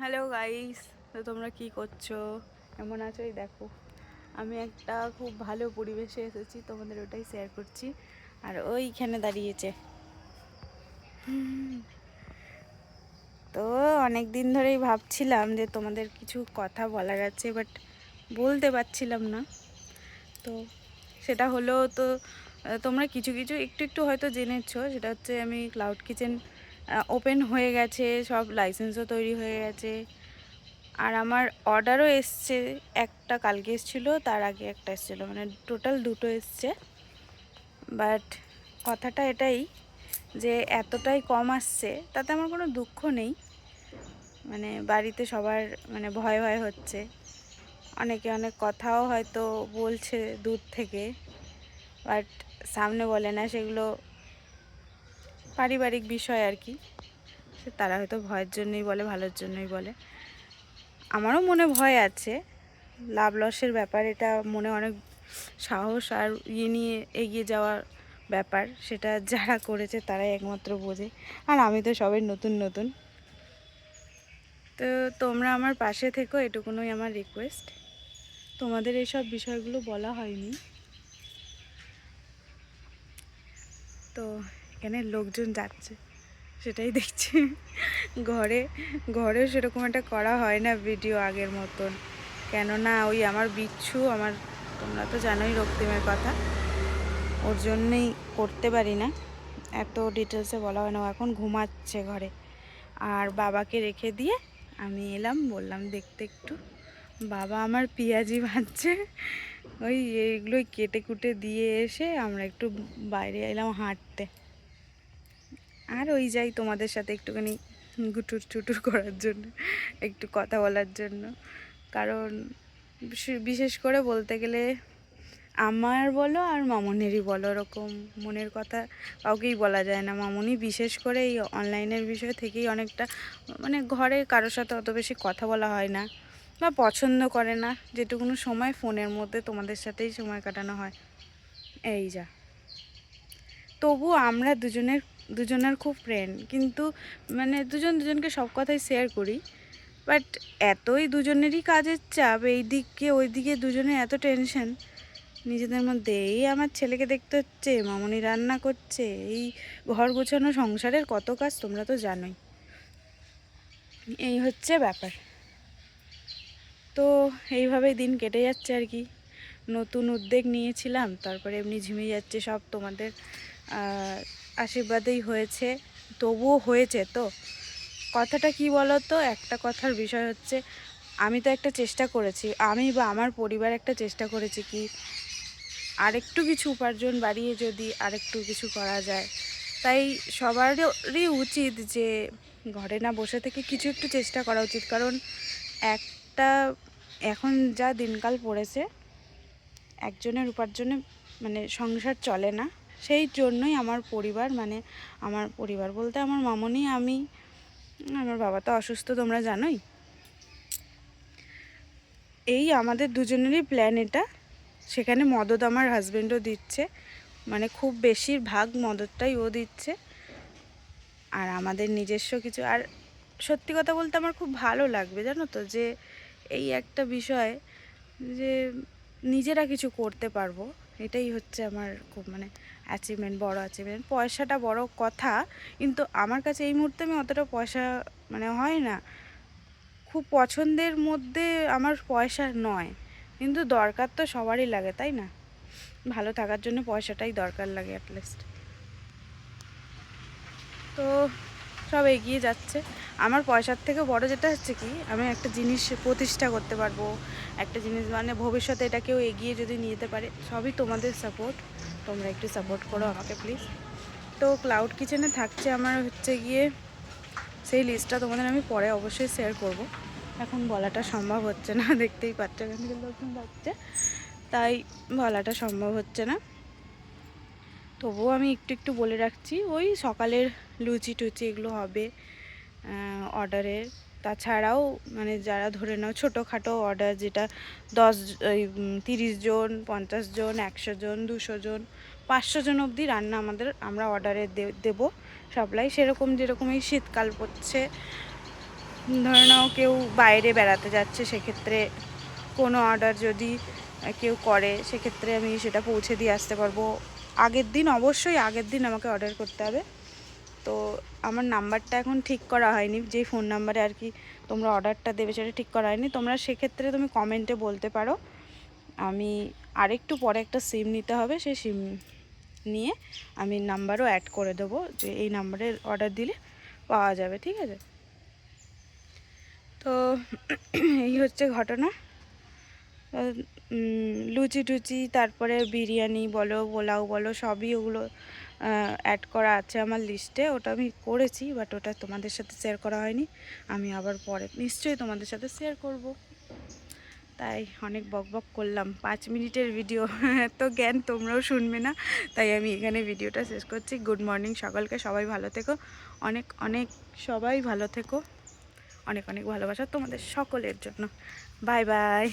Hello guys, তো তোমরা কি করছো, কেমন আছো? এই দেখো, আমি একটা খুব ভালো পরিবেশে এসেছি, তোমাদের ওটাই শেয়ার করছি। আর ওইখানে দাঁড়িয়েছে তো অনেক দিন ধরেই ভাবছিলাম যে তোমাদের কিছু কথা বলার আছে, বাট বলতে পারছিলাম না। তো সেটা হলো তো তোমরা কিছু কিছু একটু একটু হয়তো জেনেছো, সেটা হচ্ছে আমি ক্লাউড কিচেন ওপেন হয়ে গেছে, সব লাইসেন্সও তৈরি হয়ে গেছে। আর আমার অর্ডারও এসছে, একটা কালকে এসেছিলো, তার আগে একটা এসেছিলো, মানে টোটাল দুটো এসছে। বাট কথাটা এটাই যে এতটাই কম আসছে, তাতে আমার কোনো দুঃখ নেই। মানে বাড়িতে সবার মানে ভয় ভয় হচ্ছে, অনেকে অনেক কথাও হয়তো বলছে দূর থেকে, বাট সামনে বলে না, সেগুলো পারিবারিক বিষয় আর কি। সে তারা হয়তো ভয়ের জন্যই বলে, ভালোর জন্যই বলে। আমারও মনে ভয় আছে, লাভ লসের ব্যাপার, এটা মনে অনেক সাহস আর নিয়ে এগিয়ে যাওয়ার ব্যাপার, সেটা যারা করেছে তারাই একমাত্র বোঝে। আর আমি তো সবাই নতুন নতুন। তো তোমরা আমার পাশে থেকো, এটুকুনই আমার রিকোয়েস্ট। তোমাদের এইসব বিষয়গুলো বলা হয়নি। তো এখানে লোকজন যাচ্ছে, সেটাই দেখছি। ঘরে ঘরে সেরকম একটা করা হয় না ভিডিও আগের মতন, কেননা ওই আমার বিচ্ছু, আমার তোমরা তো জানোই রক্তিমের কথা, ওর জন্যই করতে পারি না, এত ডিটেলসে বলা হয় না। ও এখন ঘুমাচ্ছে ঘরে, আর বাবাকে রেখে দিয়ে আমি এলাম, বললাম দেখতে একটু। বাবা আমার পেঁয়াজি ভাজছে, ওই এইগুলোই কেটে কুটে দিয়ে এসে আমরা একটু বাইরে এলাম হাঁটতে। আর ওই যাই তোমাদের সাথে একটুখানি গুটুর চুটুর করার জন্য, একটু কথা বলার জন্য। কারণ বিশেষ করে বলতে গেলে আমার বলো আর মামনিরই বলো, ওরকম মনের কথা কাউকেই বলা যায় না। মামনি বিশেষ করে এই অনলাইনের বিষয় থেকেই অনেকটা, মানে ঘরে কারোর সাথে অত বেশি কথা বলা হয় না বা পছন্দ করে না, যেটুকুনো সময় ফোনের মধ্যে তোমাদের সাথেই সময় কাটানো হয়। এই যা, তবু আমরা দুজনের খুব ফ্রেন্ড, কিন্তু মানে দুজনকে সব কথাই শেয়ার করি। বাট এতই দুজনেরই কাজের চাপ, এই দিকে ওই দিকে দুজনের এত টেনশন নিজেদের মধ্যে। এই আমার ছেলেকে দেখতে হচ্ছে, মামনি রান্না করছে, এই ঘর গোছানো, সংসারের কত কাজ তোমরা তো জানোই। এই হচ্ছে ব্যাপার। তো এইভাবেই দিন কেটে যাচ্ছে আর কি। নতুন উদ্যোগ নিয়েছিলাম, তারপরে এমনি ঝিমিয়ে যাচ্ছে, সব তোমাদের আশীর্বাদেই হয়েছে। তবুও হয়েছে তো। কথাটা কি বলো তো, একটা কথার বিষয় হচ্ছে, আমি তো একটা চেষ্টা করেছি, আমি বা আমার পরিবার একটা চেষ্টা করেছি কি আরেকটু কিছু উপার্জন বাড়িয়ে যদি আরেকটু কিছু করা যায়। তাই সবারই উচিত যে ঘরে না বসে থেকে কিছু একটু চেষ্টা করা উচিত। কারণ একটা এখন যা দিনকাল পড়েছে, একজনের উপার্জনে মানে সংসার চলে না। সেই জন্যই আমার পরিবার, মানে আমার পরিবার বলতে আমার মামনি, আমি, আমার বাবা তো অসুস্থ তোমরা জানোই, এই আমাদের দুজনেরই প্ল্যান এটা। সেখানে মদত আমার হাজব্যান্ডও দিচ্ছে, মানে খুব বেশিরভাগ মদতটাই ও দিচ্ছে। আর আমাদের নিজস্ব কিছু, আর সত্যি কথা বলতে আমার খুব ভালো লাগবে জানো তো, যে এই একটা বিষয় যে নিজেরা কিছু করতে পারবো, এটাই হচ্ছে আমার খুব মানে অ্যাচিভমেন্ট, বড় অ্যাচিভমেন্ট। পয়সাটা বড় কথা, কিন্তু আমার কাছে এই মুহূর্তে আমি অতটা পয়সা মানে হয় না, খুব পছন্দের মধ্যে আমার পয়সা নয়, কিন্তু দরকার তো সবারই লাগে, তাই না? ভালো থাকার জন্য পয়সাটাই দরকার লাগে অ্যাটলিস্ট। তো সব এগিয়ে যাচ্ছে। আমার পয়সার থেকে বড় যেটা হচ্ছে কি, আমি একটা জিনিস প্রতিষ্ঠা করতে পারবো, একটা জিনিস মানে ভবিষ্যতে এটাকেও এগিয়ে যদি নিয়ে যেতে পারে, সবই তোমাদের সাপোর্ট। তোমরা একটু সাপোর্ট করো আমাকে প্লিজ। তো ক্লাউড কিচেনে থাকছে আমার হচ্ছে গিয়ে, সেই লিস্টটা তোমাদের আমি পরে অবশ্যই শেয়ার করব, এখন বলাটা সম্ভব হচ্ছে না। দেখতেই পাচ্ছ এখান থেকে লোকজন যাচ্ছে, তাই বলাটা সম্ভব হচ্ছে না। তবুও আমি একটু একটু বলে রাখছি, ওই সকালের লুচি টুচি এগুলো হবে অর্ডারের। তাছাড়াও মানে যারা ধরে নাও ছোটোখাটো অর্ডার, যেটা 30 জন, 50 জন, 100 জন, 200 জন, 500 জন অবধি রান্না আমরা অর্ডারে দেবো সাপ্লাই। সেরকম যেরকম এই শীতকাল পড়ছে, ধরে নাও কেউ বাইরে বেড়াতে যাচ্ছে, সেক্ষেত্রে কোনো অর্ডার যদি কেউ করে, সেক্ষেত্রে আমি সেটা পৌঁছে দিয়ে আসতে পারবো। আগের দিন, অবশ্যই আগের দিন আমাকে অর্ডার করতে হবে। তো আমার নাম্বারটা এখন ঠিক করা হয়নি, যেই ফোন নাম্বারে আর কি তোমরা অর্ডারটা দেবে সেটা ঠিক করা হয়নি। তোমরা সেক্ষেত্রে তুমি কমেন্টে বলতে পারো। আমি আরেকটু পরে একটা সিম নিতে হবে, সেই সিম নিয়ে আমি নাম্বারও অ্যাড করে দেবো, যে এই নাম্বারে অর্ডার দিলে পাওয়া যাবে, ঠিক আছে? তো এই হচ্ছে ঘটনা। লুচি টুচি, তারপরে বিরিয়ানি বলো, পোলাও বলো, সবই ওগুলো অ্যাড করা আছে আমার লিস্টে। ওটা আমি করেছি, বাট ওটা তোমাদের সাথে শেয়ার করা হয়নি। আমি আবার পরে নিশ্চয়ই তোমাদের সাথে শেয়ার করব। তাই অনেক বকবক করলাম, 5 মিনিটের ভিডিও, এত জ্ঞান তোমরাও শুনবে না। তাই আমি এখানে ভিডিওটা শেষ করছি। গুড মর্নিং সকালকে, সবাই ভালো থেকো, অনেক অনেক সবাই ভালো থেকো, অনেক অনেক ভালোবাসা তোমাদের সকলের জন্য। Bye bye.